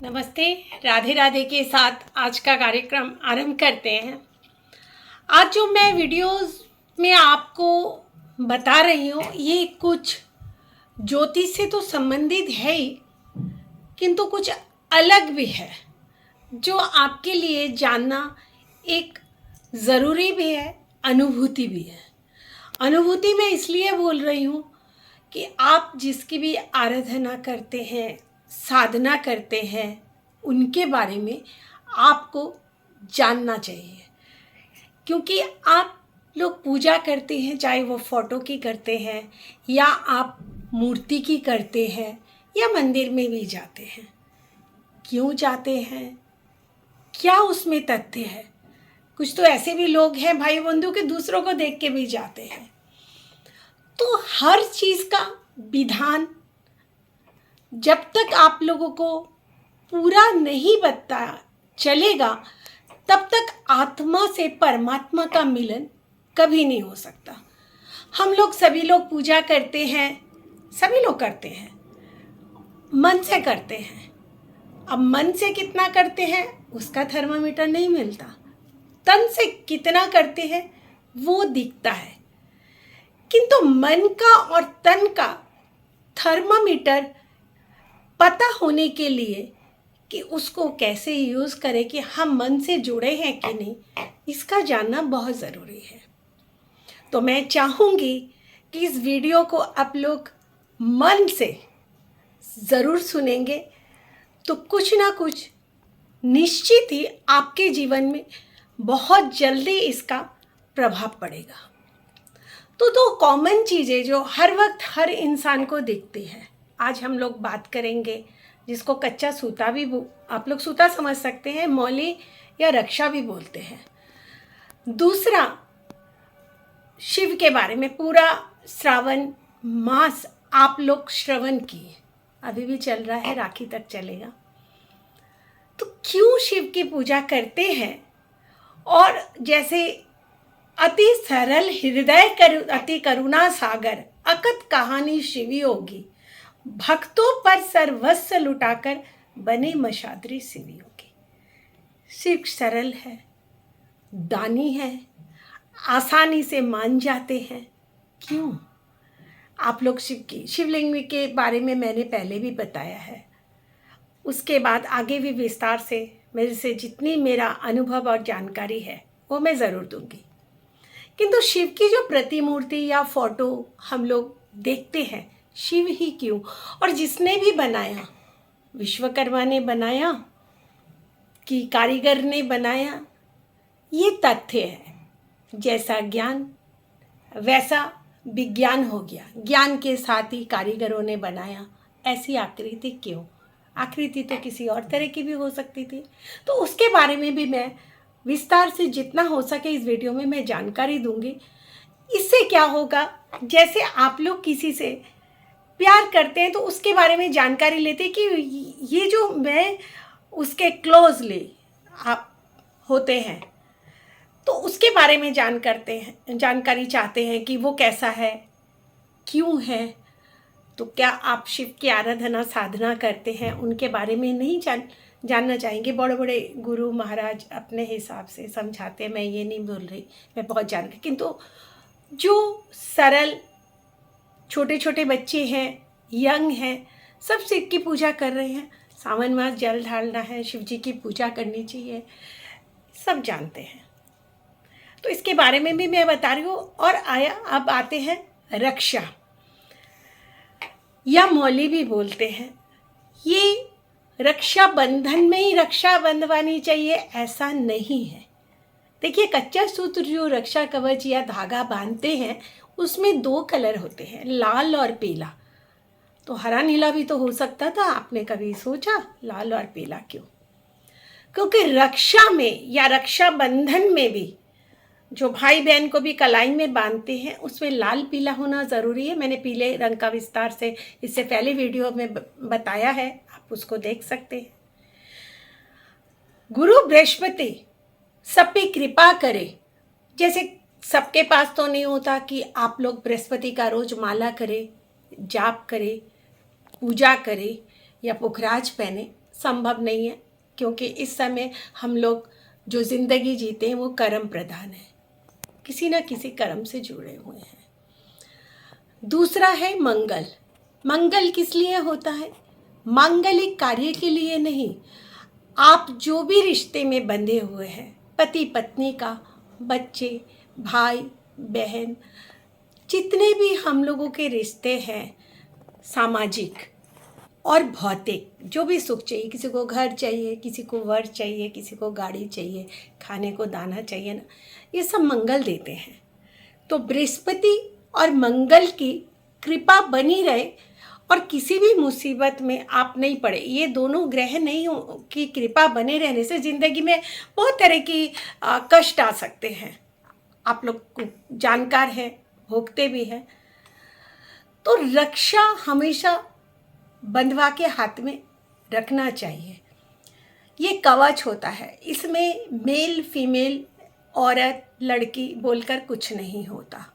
नमस्ते। राधे राधे के साथ आज का कार्यक्रम आरंभ करते हैं। आज जो मैं वीडियोस में आपको बता रही हूँ ये कुछ ज्योतिष से तो संबंधित है ही, किंतु कुछ अलग भी है जो आपके लिए जानना एक ज़रूरी भी है, अनुभूति भी है। अनुभूति मैं इसलिए बोल रही हूँ कि आप जिसकी भी आराधना करते हैं, साधना करते हैं, उनके बारे में आपको जानना चाहिए। क्योंकि आप लोग पूजा करते हैं, चाहे वो फोटो की करते हैं या आप मूर्ति की करते हैं या मंदिर में भी जाते हैं, क्यों जाते हैं, क्या उसमें तथ्य है। कुछ तो ऐसे भी लोग हैं भाई बंधु के दूसरों को देख के भी जाते हैं। तो हर चीज़ का विधान जब तक आप लोगों को पूरा नहीं पता चलेगा तब तक आत्मा से परमात्मा का मिलन कभी नहीं हो सकता। हम लोग सभी लोग पूजा करते हैं, सभी लोग करते हैं, मन से करते हैं। अब मन से कितना करते हैं उसका थर्मामीटर नहीं मिलता, तन से कितना करते हैं वो दिखता है। किंतु मन का और तन का थर्मामीटर पता होने के लिए कि उसको कैसे यूज़ करें, कि हम मन से जुड़े हैं कि नहीं, इसका जानना बहुत ज़रूरी है। तो मैं चाहूँगी कि इस वीडियो को आप लोग मन से ज़रूर सुनेंगे तो कुछ ना कुछ निश्चित ही आपके जीवन में बहुत जल्दी इसका प्रभाव पड़ेगा। तो दो कॉमन चीज़ें जो हर वक्त हर इंसान को दिखती है, आज हम लोग बात करेंगे, जिसको कच्चा सूता भी आप लोग सूता समझ सकते हैं, मौली या रक्षा भी बोलते हैं। दूसरा, शिव के बारे में पूरा श्रावण मास आप लोग श्रवण किए, अभी भी चल रहा है, राखी तक चलेगा। तो क्यों शिव की पूजा करते हैं, और जैसे अति सरल हृदय अति करुणा सागर, अकथ कहानी शिवी होगी, भक्तों पर सर्वस्व लुटाकर बने मशादरी शिवी होगी। शिव सरल है, दानी है, आसानी से मान जाते हैं। क्यों? आप लोग शिवलिंग के बारे में मैंने पहले भी बताया है, उसके बाद आगे भी विस्तार से मेरे से जितनी मेरा अनुभव और जानकारी है वो मैं ज़रूर दूंगी। किंतु शिव की जो प्रतिमूर्ति या फोटो हम लोग देखते हैं, शिव ही क्यों, और जिसने भी बनाया, विश्वकर्मा ने बनाया कि कारीगर ने बनाया, ये तथ्य है। जैसा ज्ञान वैसा विज्ञान हो गया, ज्ञान के साथ ही कारीगरों ने बनाया। ऐसी आकृति क्यों? आकृति तो किसी और तरह की भी हो सकती थी। तो उसके बारे में भी मैं विस्तार से जितना हो सके इस वीडियो में मैं जानकारी दूंगी। इससे क्या होगा, जैसे आप लोग किसी से प्यार करते हैं तो उसके बारे में जानकारी लेते हैं कि ये जो मैं उसके क्लोजली आप होते हैं तो उसके बारे में जानकारी चाहते हैं कि वो कैसा है, क्यों है। तो क्या आप शिव की आराधना साधना करते हैं, उनके बारे में नहीं जानना चाहेंगे? बड़े बड़े गुरु महाराज अपने हिसाब से समझाते हैं, मैं ये नहीं बोल रही, मैं बहुत जान रही। किंतु जो सरल छोटे छोटे बच्चे हैं, यंग हैं, सब शिव की पूजा कर रहे हैं। सावन मास जल ढालना है, शिव जी की पूजा करनी चाहिए, सब जानते हैं। तो इसके बारे में भी मैं बता रही हूँ। और अब आते हैं रक्षा या मौली भी बोलते हैं। ये रक्षा बंधन में ही रक्षा बंधवानी चाहिए, ऐसा नहीं है। देखिए, कच्चा सूत्र जो रक्षा कवच या धागा बांधते हैं उसमें दो कलर होते हैं, लाल और पीला। तो हरा नीला भी तो हो सकता था, आपने कभी सोचा लाल और पीला क्यों? क्योंकि रक्षा में या रक्षा बंधन में भी जो भाई बहन को भी कलाई में बांधते हैं उसमें लाल पीला होना ज़रूरी है। मैंने पीले रंग का विस्तार से इससे पहले वीडियो में बताया है, आप उसको देख सकते हैं। गुरु बृहस्पति सब पे कृपा करे। जैसे सबके पास तो नहीं होता कि आप लोग बृहस्पति का रोज माला करें, जाप करें, पूजा करें या पुखराज पहने, संभव नहीं है, क्योंकि इस समय हम लोग जो ज़िंदगी जीते हैं वो कर्म प्रधान है, किसी न किसी कर्म से जुड़े हुए हैं। दूसरा है मंगल। मंगल किस लिए होता है? मांगलिक कार्य के लिए नहीं। आप जो भी रिश्ते में बंधे हुए हैं, पति पत्नी का, बच्चे, भाई बहन, जितने भी हम लोगों के रिश्ते हैं, सामाजिक और भौतिक, जो भी सुख चाहिए, किसी को घर चाहिए, किसी को वर चाहिए, किसी को गाड़ी चाहिए, खाने को दाना चाहिए ना, ये सब मंगल देते हैं। तो बृहस्पति और मंगल की कृपा बनी रहे और किसी भी मुसीबत में आप नहीं पड़े। ये दोनों ग्रह नहीं की कृपा बने रहने से ज़िंदगी में बहुत तरह की कष्ट आ सकते हैं। आप लोग जानकार हैं, भोगते भी हैं। तो रक्षा हमेशा बंधवा के हाथ में रखना चाहिए। ये कवच होता है, इसमें मेल फीमेल, औरत लड़की बोलकर कुछ नहीं होता।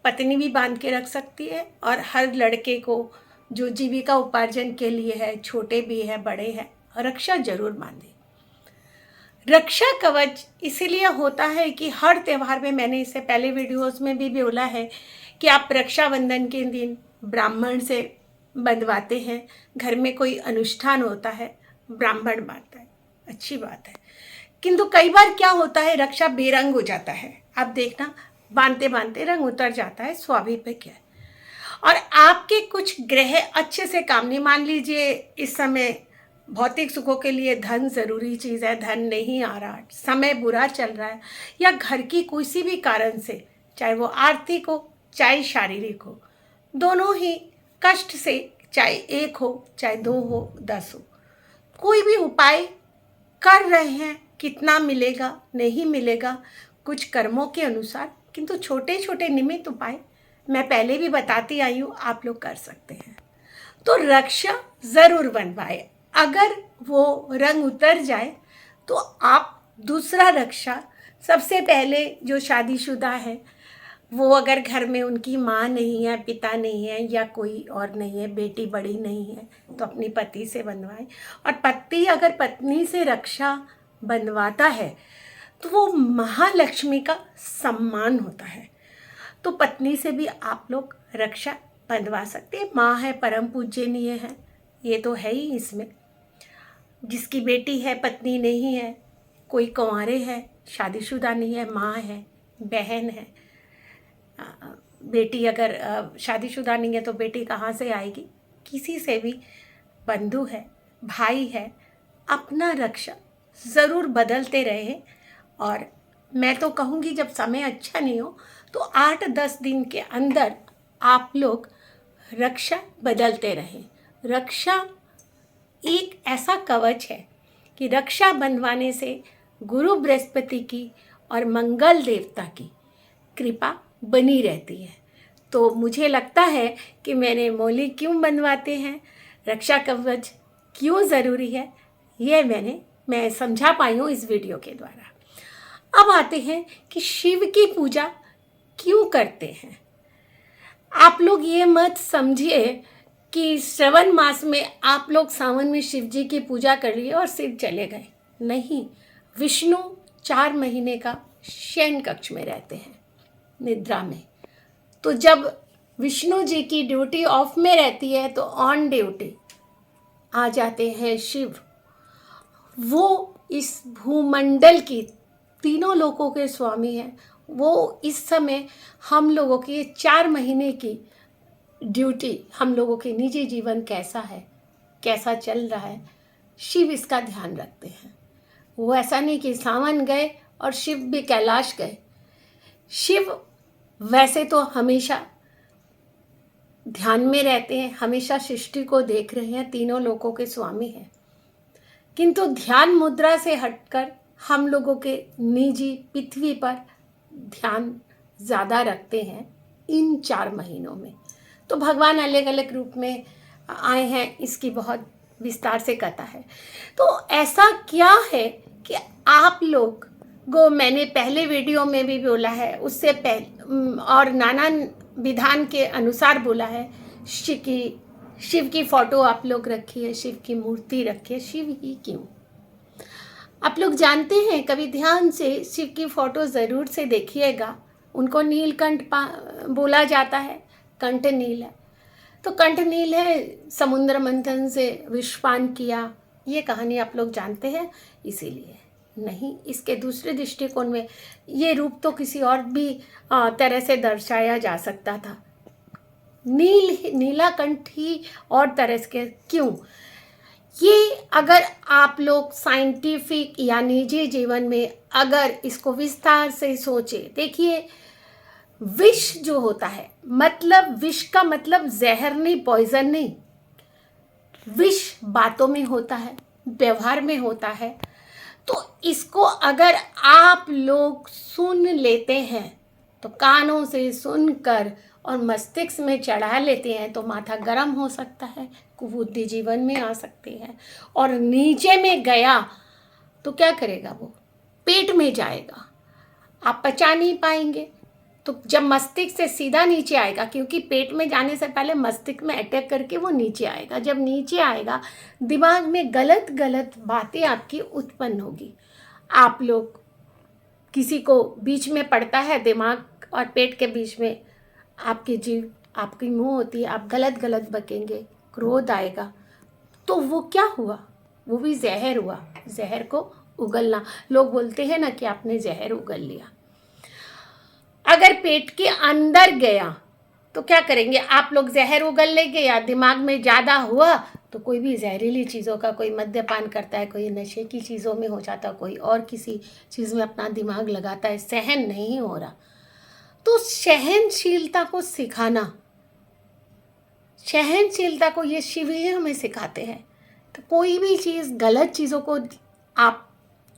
पत्नी भी बांध के रख सकती है, और हर लड़के को जो जीविका उपार्जन के लिए है, छोटे भी है बड़े हैं, रक्षा जरूर बांधे। रक्षा कवच इसीलिए होता है कि हर त्यौहार में, मैंने इससे पहले वीडियोस में भी बोला है कि आप रक्षाबंधन के दिन ब्राह्मण से बंधवाते हैं। घर में कोई अनुष्ठान होता है, ब्राह्मण बांधता है, अच्छी बात है। किंतु कई बार क्या होता है, रक्षा बेरंग हो जाता है। आप देखना, बांधते बांधते रंग उतर जाता है, स्वाभाविक है। और आपके कुछ ग्रह अच्छे से काम नहीं, मान लीजिए इस समय भौतिक सुखों के लिए धन ज़रूरी चीज़ है, धन नहीं आ रहा, समय बुरा चल रहा है, या घर की किसी भी कारण से, चाहे वो आर्थिक हो चाहे शारीरिक हो, दोनों ही कष्ट से, चाहे एक हो चाहे 2 हो 10 हो, कोई भी उपाय कर रहे हैं, कितना मिलेगा नहीं मिलेगा कुछ कर्मों के अनुसार, किंतु छोटे छोटे निमित्त उपाय मैं पहले भी बताती आई हूँ, आप लोग कर सकते हैं। तो रक्षा ज़रूर बनवाए। अगर वो रंग उतर जाए तो आप दूसरा रक्षा, सबसे पहले जो शादीशुदा है, वो अगर घर में उनकी माँ नहीं है, पिता नहीं है, या कोई और नहीं है, बेटी बड़ी नहीं है, तो अपनी पति से बनवाए। और पति अगर पत्नी से रक्षा बनवाता है तो वो महालक्ष्मी का सम्मान होता है। तो पत्नी से भी आप लोग रक्षा बंधवा सकते हैं। माँ है, परम पूजनीय है, ये तो है ही। इसमें जिसकी बेटी है, पत्नी नहीं है, कोई कुंवारे है, शादीशुदा नहीं है, माँ है, बहन है, बेटी अगर शादीशुदा नहीं है तो बेटी कहाँ से आएगी? किसी से भी, बंधु है, भाई है, अपना रक्षा ज़रूर बदलते रहे। और मैं तो कहूँगी जब समय अच्छा नहीं हो तो 8-10 दिन के अंदर आप लोग रक्षा बदलते रहें। रक्षा एक ऐसा कवच है कि रक्षा बंधवाने से गुरु बृहस्पति की और मंगल देवता की कृपा बनी रहती है। तो मुझे लगता है कि मैंने मौली क्यों बंधवाते हैं, रक्षा कवच क्यों ज़रूरी है, ये मैं समझा पाई हूँ इस वीडियो के द्वारा। अब आते हैं कि शिव की पूजा क्यों करते हैं। आप लोग ये मत समझिए कि श्रवण मास में आप लोग सावन में शिव जी की पूजा कर लिए और शिव चले गए, नहीं। विष्णु 4 महीने का शयन कक्ष में रहते हैं, निद्रा में। तो जब विष्णु जी की ड्यूटी ऑफ में रहती है तो ऑन ड्यूटी आ जाते हैं शिव। वो इस भूमंडल की, तीनों लोकों के स्वामी हैं। वो इस समय हम लोगों की 4 महीने की ड्यूटी, हम लोगों के निजी जीवन कैसा है, कैसा चल रहा है, शिव इसका ध्यान रखते हैं। वो ऐसा नहीं कि सावन गए और शिव भी कैलाश गए। शिव वैसे तो हमेशा ध्यान में रहते हैं, हमेशा सृष्टि को देख रहे हैं, तीनों लोकों के स्वामी हैं, किंतु ध्यान मुद्रा से हटकर हम लोगों के निजी पृथ्वी पर ध्यान ज़्यादा रखते हैं इन 4 महीनों में। तो भगवान अलग अलग रूप में आए हैं, इसकी बहुत विस्तार से कथा है। तो ऐसा क्या है कि आप लोग को, मैंने पहले वीडियो में भी बोला है, उससे पहले और नाना विधान के अनुसार बोला है कि शिव की फोटो आप लोग रखिए, शिव की मूर्ति रखिए। शिव ही क्यों? आप लोग जानते हैं, कभी ध्यान से शिव की फोटो ज़रूर से देखिएगा। उनको नीलकंठ बोला जाता है, कंठ नील है। तो कंठ नील है, समुद्र मंथन से विषपान किया, ये कहानी आप लोग जानते हैं। इसीलिए नहीं, इसके दूसरे दृष्टिकोण में ये रूप तो किसी और भी तरह से दर्शाया जा सकता था। नीला कंठ ही और तरह के क्यों? ये अगर आप लोग साइंटिफिक या निजी जीवन में अगर इसको विस्तार से सोचे, देखिए विष जो होता है, मतलब विष का मतलब जहर नहीं, पॉइजन नहीं। विष बातों में होता है, व्यवहार में होता है। तो इसको अगर आप लोग सुन लेते हैं, तो कानों से सुनकर और मस्तिष्क में चढ़ा लेते हैं, तो माथा गर्म हो सकता है, कुबुद्धि जीवन में आ सकती है। और नीचे में गया तो क्या करेगा? वो पेट में जाएगा, आप पचा नहीं पाएंगे। तो जब मस्तिष्क से सीधा नीचे आएगा, क्योंकि पेट में जाने से पहले मस्तिष्क में अटैक करके वो नीचे आएगा। जब नीचे आएगा, दिमाग में गलत गलत बातें आपकी उत्पन्न होगी। आप लोग किसी को बीच में पड़ता है, दिमाग और पेट के बीच में आपकी जीभ, आपकी मुंह होती है, आप गलत गलत बकेंगे, क्रोध आएगा, तो वो क्या हुआ? वो भी जहर हुआ। जहर को उगलना, लोग बोलते हैं ना कि आपने जहर उगल लिया। अगर पेट के अंदर गया तो क्या करेंगे आप लोग? जहर उगल लेंगे। या दिमाग में ज़्यादा हुआ तो कोई भी जहरीली चीज़ों का, कोई मद्यपान करता है, कोई नशे की चीज़ों में हो जाता, कोई और किसी चीज़ में अपना दिमाग लगाता है, सहन नहीं हो रहा। तो सहनशीलता को सिखाना, सहनशीलता को ये शिव ही हमें सिखाते हैं। तो कोई भी चीज़, गलत चीज़ों को आप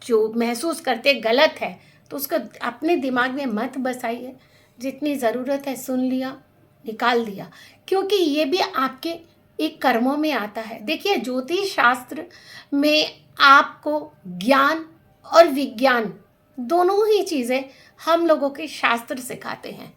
जो महसूस करते गलत है, तो उसको अपने दिमाग में मत बसाइए। जितनी ज़रूरत है सुन लिया, निकाल दिया, क्योंकि ये भी आपके एक कर्मों में आता है। देखिए, ज्योतिष शास्त्र में आपको ज्ञान और विज्ञान दोनों ही चीज़ें हम लोगों के शास्त्र सिखाते हैं।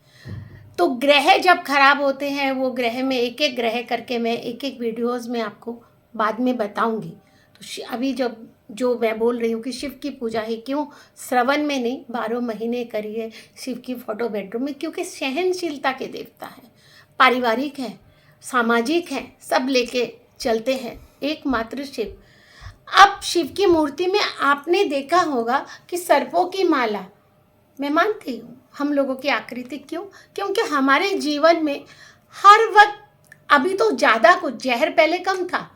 तो ग्रह जब खराब होते हैं, वो ग्रह में एक एक ग्रह करके मैं एक एक वीडियोज़ में आपको बाद में बताऊंगी। तो अभी जब जो मैं बोल रही हूँ कि शिव की पूजा ही क्यों श्रवण में नहीं, 12 महीने करिए शिव की फोटो बेडरूम में, क्योंकि सहनशीलता के देवता हैं, पारिवारिक हैं, सामाजिक हैं, सब लेके चलते हैं एकमात्र शिव। अब शिव की मूर्ति में आपने देखा होगा कि सर्पों की माला, मैं मानती हूँ हम लोगों की आकृति क्यों? क्योंकि हमारे जीवन में हर वक्त, अभी तो ज़्यादा कुछ, जहर पहले कम था,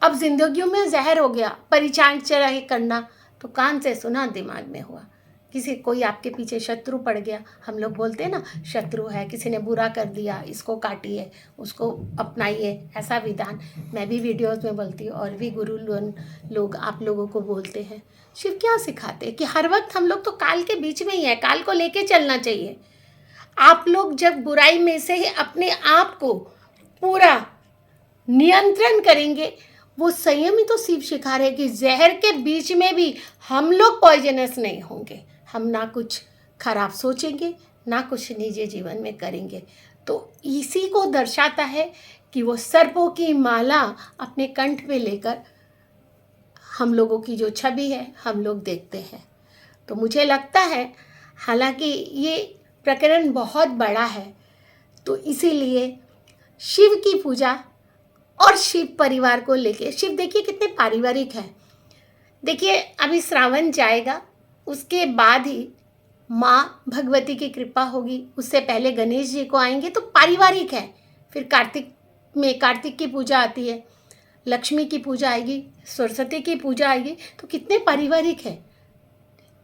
अब जिंदगियों में जहर हो गया। परिचय करना तो कान से सुना, दिमाग में हुआ। किसी कोई आपके पीछे शत्रु पड़ गया, हम लोग बोलते हैं ना, शत्रु है, किसी ने बुरा कर दिया, इसको काटिए, उसको अपनाइए, ऐसा विधान मैं भी वीडियोस में बोलती हूँ, और भी गुरु लोग आप लोगों को बोलते हैं। शिव क्या सिखाते हैं कि हर वक्त हम लोग तो काल के बीच में ही है, काल को लेके चलना चाहिए। आप लोग जब बुराई में से ही अपने आप को पूरा नियंत्रण करेंगे, वो संयम ही तो शिव सिखा रहे कि जहर के बीच में भी हम लोग पॉइजनस नहीं होंगे। हम ना कुछ खराब सोचेंगे, ना कुछ निजी जीवन में करेंगे। तो इसी को दर्शाता है कि वो सर्पों की माला अपने कंठ पे लेकर हम लोगों की जो छवि है हम लोग देखते हैं। तो मुझे लगता है, हालांकि ये प्रकरण बहुत बड़ा है, तो इसीलिए शिव की पूजा और शिव परिवार को लेके, शिव देखिए कितने पारिवारिक है। देखिए, अभी श्रावण जाएगा, उसके बाद ही माँ भगवती की कृपा होगी, उससे पहले गणेश जी को आएंगे, तो पारिवारिक है। फिर कार्तिक में कार्तिक की पूजा आती है, लक्ष्मी की पूजा आएगी, सरस्वती की पूजा आएगी, तो कितने पारिवारिक है।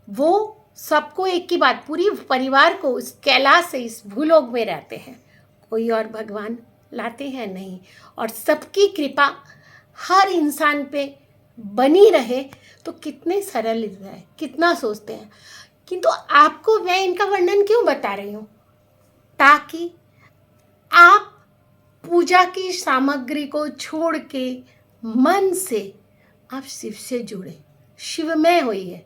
वो सबको एक की बात, पूरी परिवार को इस कैलाश से इस भूलोक में रहते हैं, कोई और भगवान लाते हैं नहीं। और सबकी कृपा हर इंसान पे बनी रहे, तो कितने सरल है, कितना सोचते हैं। किंतु आपको मैं इनका वर्णन क्यों बता रही हूँ? ताकि आप पूजा की सामग्री को छोड़ के मन से आप शिव से जुड़े, शिवमय होइए।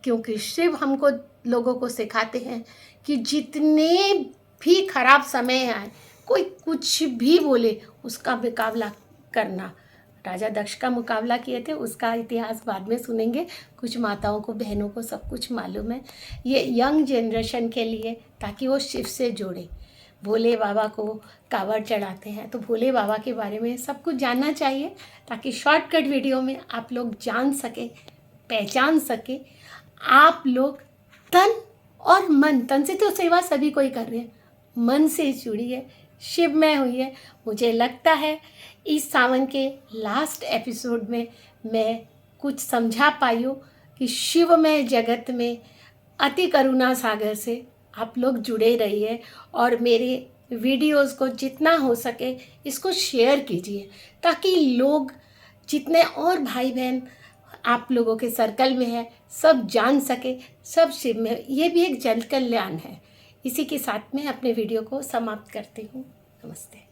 क्योंकि शिव हमको लोगों को सिखाते हैं कि जितने भी खराब समय आए, कोई कुछ भी बोले उसका मुकाबला करना। राजा दक्ष का मुकाबला किए थे, उसका इतिहास बाद में सुनेंगे। कुछ माताओं को, बहनों को सब कुछ मालूम है। ये यंग जनरेशन के लिए, ताकि वो शिव से जुड़े। भोले बाबा को कावड़ चढ़ाते हैं तो भोले बाबा के बारे में सब कुछ जानना चाहिए, ताकि शॉर्टकट वीडियो में आप लोग जान सके, पहचान सके। आप लोग तन और मन, तन से तो सेवा सभी कोई कर रहे हैं, मन से जुड़ी है, शिवमय हुई है। मुझे लगता है इस सावन के लास्ट एपिसोड में मैं कुछ समझा पाई हूँ कि शिवमय जगत में अति करुणा सागर से आप लोग जुड़े रहिए, और मेरे वीडियोस को जितना हो सके इसको शेयर कीजिए, ताकि लोग, जितने और भाई बहन आप लोगों के सर्कल में है, सब जान सके, सब शिव में। ये भी एक जन कल्याण है। इसी के साथ में अपने वीडियो को समाप्त करती हूँ। नमस्ते।